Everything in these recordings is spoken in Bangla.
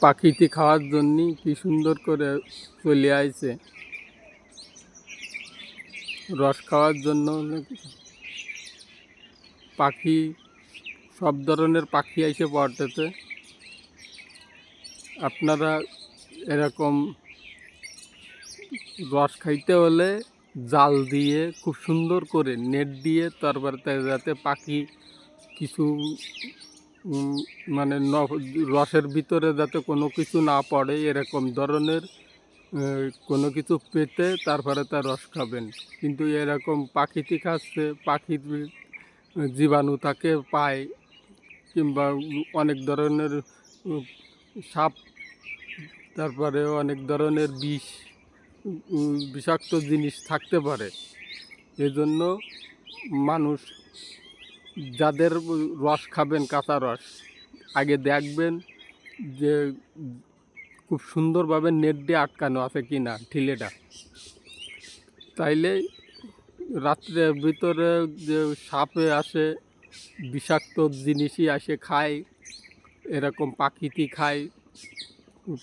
পাখিটি খাওয়ার জন্য কি সুন্দর করে চলে আইছে রস খাওয়ার জন্য। পাখি সব ধরনের পাখি এসে পড়তেছে। আপনারা এরকম রস খাইতে হলে জাল দিয়ে খুব সুন্দর করে নেট দিয়ে তারপরে যাতে পাখি কিছু মানে রসের ভিতরে যাতে কোনো কিছু না পড়ে এরকম ধরনের কোনো কিছু পেতে তারপরে তার রস খাবেন। কিন্তু এরকম পাখিটি খাচ্ছে, পাখির জীবাণু তাকে পায়, কিংবা অনেক ধরনের সাপ, তারপরে অনেক ধরনের বিষাক্ত জিনিস থাকতে পারে। এজন্য মানুষ যাদের রস খাবেন, কাঁচা রস, আগে দেখবেন যে খুব সুন্দরভাবে নেট দিয়ে আটকানো আছে কি না ঠিলেটা। তাইলে রাত্রের ভিতরে যে সাপে আসে, বিষাক্ত জিনিসই আসে খায়, এরকম পাখিটি খায়,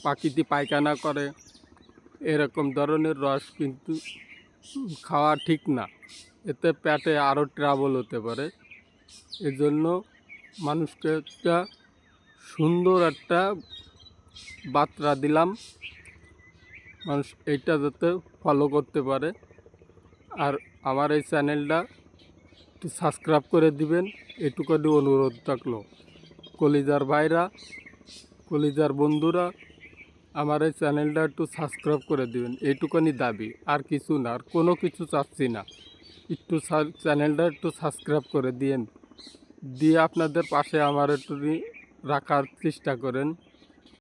পাখিটি পায়খানা করে, এরকম ধরনের রস কিন্তু খাওয়া ঠিক না। এতে পেটে আরও ট্রাবল হতে পারে। এজন্য মানুষকে একটা সুন্দর একটা বার্তা দিলাম, মানুষ এইটা যাতে ফলো করতে পারে। আর আমার এই চ্যানেলটা একটু সাবস্ক্রাইব করে দিবেন, এটুকুনি অনুরোধ থাকলো। কলিজার ভাইরা, কলিজার বন্ধুরা, আমার এই চ্যানেলটা একটু সাবস্ক্রাইব করে দিবেন, এইটুকুনি দাবি, আর কিছু না, আর কোনো কিছু চাচ্ছি না। একটু চ্যানেলটা একটু সাবস্ক্রাইব করে দিয়েন, দিয়ে আপনাদের পাশে আমার একটু রাখার চেষ্টা করেন।